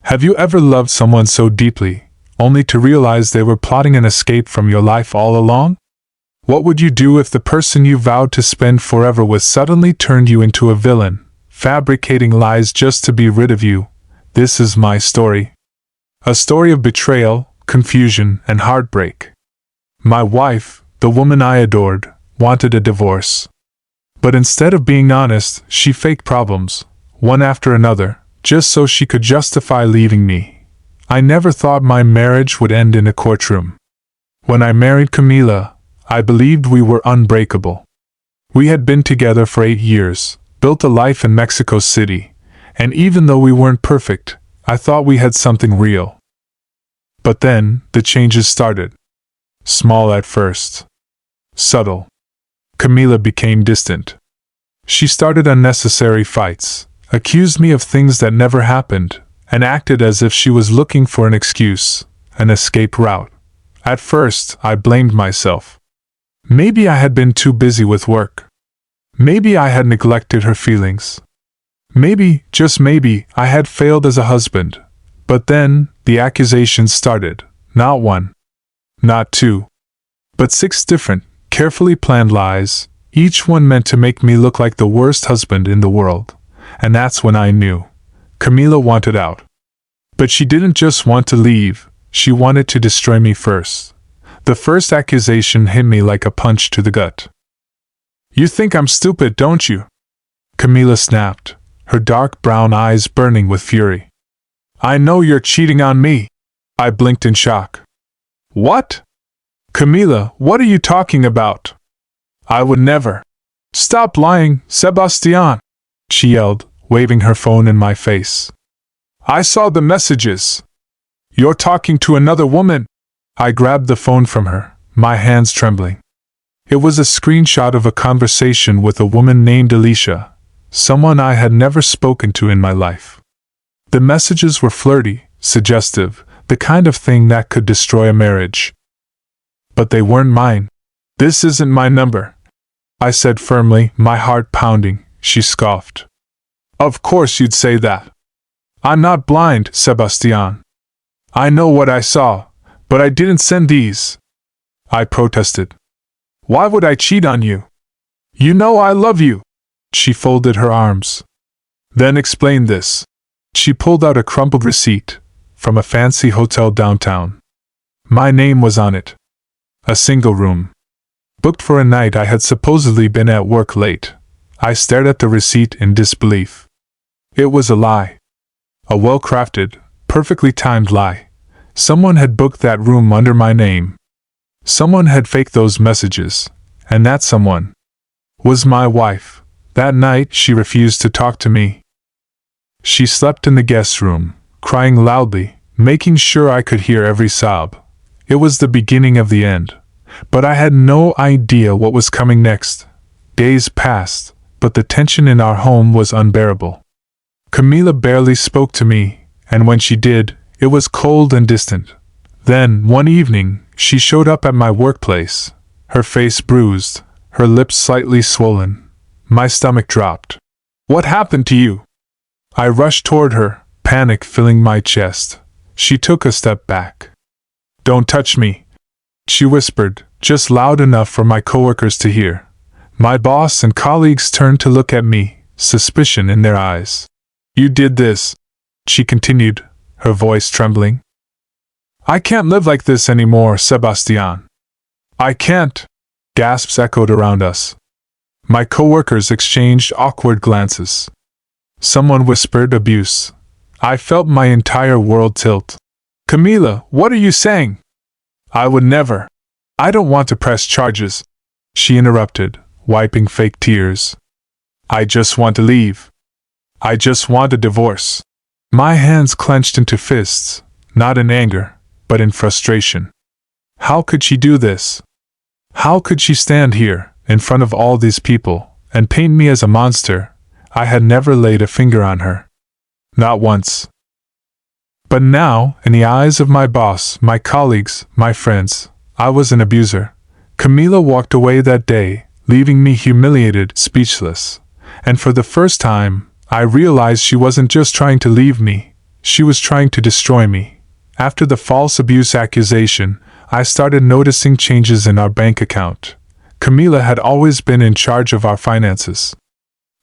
Have you ever loved someone so deeply, only to realize they were plotting an escape from your life all along? What would you do if the person you vowed to spend forever with suddenly turned you into a villain, fabricating lies just to be rid of you? This is my story. A story of betrayal, confusion, and heartbreak. My wife, the woman I adored, wanted a divorce. But instead of being honest, she faked problems, one after another, just so she could justify leaving me. I never thought my marriage would end in a courtroom. When I married Camila, I believed we were unbreakable. We had been together for 8 years, built a life in Mexico City, and even though we weren't perfect, I thought we had something real. But then, the changes started. Small at first. Subtle. Camila became distant. She started unnecessary fights, accused me of things that never happened, and acted as if she was looking for an excuse, an escape route. At first, I blamed myself. Maybe I had been too busy with work. Maybe I had neglected her feelings. Maybe, just maybe, I had failed as a husband. But then, the accusations started. Not one. Not two. But 6 different, carefully planned lies, each one meant to make me look like the worst husband in the world. And that's when I knew. Camila wanted out. But she didn't just want to leave, she wanted to destroy me first. The first accusation hit me like a punch to the gut. "You think I'm stupid, don't you?" Camila snapped, her dark brown eyes burning with fury. "I know you're cheating on me." I blinked in shock. "What? Camila, what are you talking about? I would never." "Stop lying, Sebastian," she yelled, waving her phone in my face. "I saw the messages. You're talking to another woman." I grabbed the phone from her, my hands trembling. It was a screenshot of a conversation with a woman named Alicia, someone I had never spoken to in my life. The messages were flirty, suggestive, the kind of thing that could destroy a marriage. But they weren't mine. "This isn't my number," I said firmly, my heart pounding. She scoffed. "Of course you'd say that. I'm not blind, Sebastian. I know what I saw, but I didn't send these," I protested. "Why would I cheat on you? You know I love you." She folded her arms. "Then explain this." She pulled out a crumpled receipt from a fancy hotel downtown. My name was on it. A single room. Booked for a night I had supposedly been at work late. I stared at the receipt in disbelief. It was a lie. A well-crafted, perfectly timed lie. Someone had booked that room under my name. Someone had faked those messages, and that someone was my wife. That night she refused to talk to me. She slept in the guest room, crying loudly, making sure I could hear every sob. It was the beginning of the end. But I had no idea what was coming next. Days passed, but the tension in our home was unbearable. Camila barely spoke to me, and when she did, it was cold and distant. Then, one evening, she showed up at my workplace, her face bruised, her lips slightly swollen. My stomach dropped. "What happened to you?" I rushed toward her, panic filling my chest. She took a step back. "Don't touch me," she whispered, just loud enough for my coworkers to hear. My boss and colleagues turned to look at me, suspicion in their eyes. "You did this," she continued, her voice trembling. "I can't live like this anymore, Sebastian. I can't." Gasps echoed around us. My coworkers exchanged awkward glances. Someone whispered abuse. I felt my entire world tilt. "Camila, what are you saying?" "I would never. I don't want to press charges," she interrupted, wiping fake tears. "I just want to leave. I just want a divorce." My hands clenched into fists, not in anger, but in frustration. How could she do this? How could she stand here, in front of all these people, and paint me as a monster? I had never laid a finger on her. Not once. But now, in the eyes of my boss, my colleagues, my friends, I was an abuser. Camila walked away that day, leaving me humiliated, speechless. And for the first time, I realized she wasn't just trying to leave me, She was trying to destroy me. After the false abuse accusation, I started noticing changes in our bank account. Camila had always been in charge of our finances.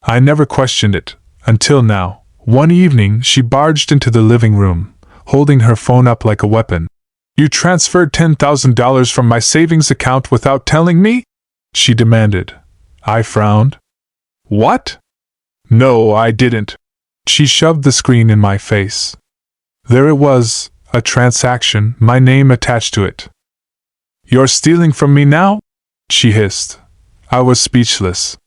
I never questioned it, until now. One evening, she barged into the living room, holding her phone up like a weapon. "You transferred $10,000 from my savings account without telling me?" she demanded. I frowned. "What?" "No, I didn't." She shoved the screen in my face. There it was, a transaction, my name attached to it. "You're stealing from me now?" she hissed. I was speechless.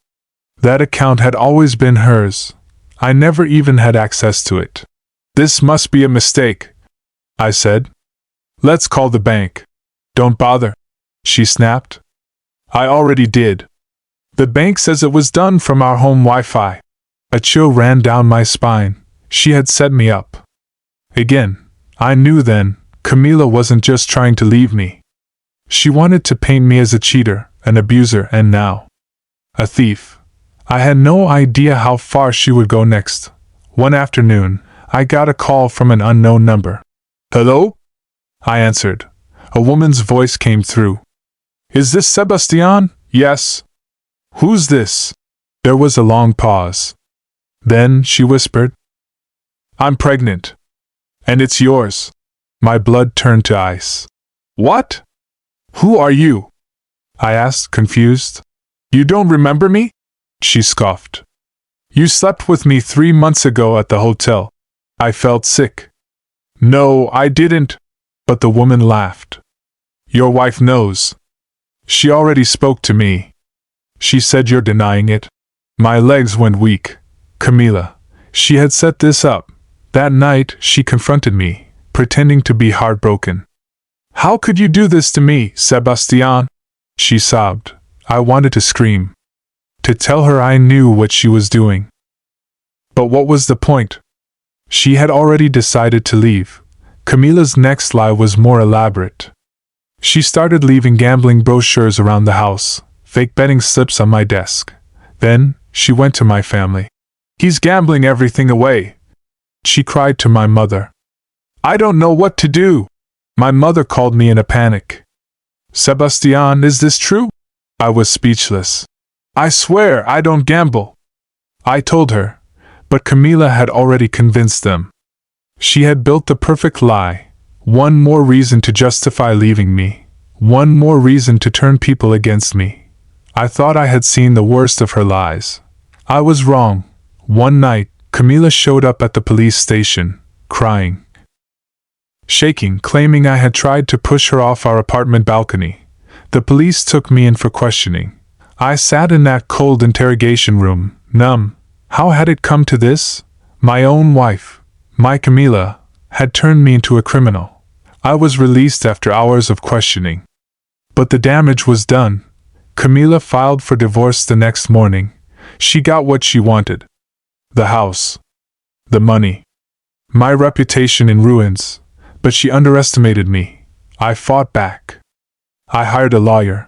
That account had always been hers. I never even had access to it. "This must be a mistake," I said. "Let's call the bank." "Don't bother," she snapped. "I already did. The bank says it was done from our home Wi-Fi." A chill ran down my spine. She had set me up. Again, I knew then, Camila wasn't just trying to leave me. She wanted to paint me as a cheater, an abuser, and now a thief. I had no idea how far she would go next. One afternoon, I got a call from an unknown number. "Hello?" I answered. A woman's voice came through. "Is this Sebastian?" "Yes." "Who's this?" There was a long pause. Then she whispered, "I'm pregnant. And it's yours." My blood turned to ice. "What? Who are you?" I asked, confused. "You don't remember me?" she scoffed. "You slept with me 3 months ago at the hotel." I felt sick. "No, I didn't." But the woman laughed. "Your wife knows. She already spoke to me." She said, "You're denying it." My legs went weak. Camila. She had set this up. That night, she confronted me, pretending to be heartbroken. "How could you do this to me, Sebastian?" she sobbed. I wanted to scream. To tell her I knew what she was doing. But what was the point? She had already decided to leave. Camila's next lie was more elaborate. She started leaving gambling brochures around the house, fake betting slips on my desk. Then, she went to my family. "He's gambling everything away," she cried to my mother. "I don't know what to do." My mother called me in a panic. "Sebastian, is this true?" I was speechless. "I swear I don't gamble." I told her, but Camila had already convinced them. She had built the perfect lie. One more reason to justify leaving me. One more reason to turn people against me. I thought I had seen the worst of her lies. I was wrong. One night, Camila showed up at the police station, crying, shaking, claiming I had tried to push her off our apartment balcony. The police took me in for questioning. I sat in that cold interrogation room, numb. How had it come to this? My own wife, my Camila, had turned me into a criminal. I was released after hours of questioning. But the damage was done. Camila filed for divorce the next morning. She got what she wanted. The house. The money. My reputation in ruins. But she underestimated me. I fought back. I hired a lawyer.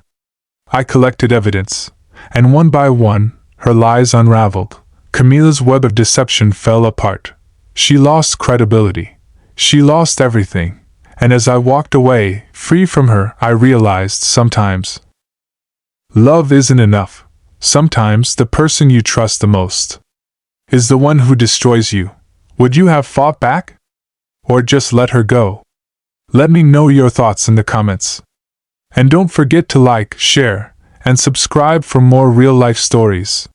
I collected evidence. And one by one, her lies unraveled. Camila's web of deception fell apart. She lost credibility. She lost everything. And as I walked away, free from her, I realized sometimes love isn't enough. Sometimes the person you trust the most is the one who destroys you. Would you have fought back? Or just let her go? Let me know your thoughts in the comments. And don't forget to like, share, and subscribe for more real-life stories.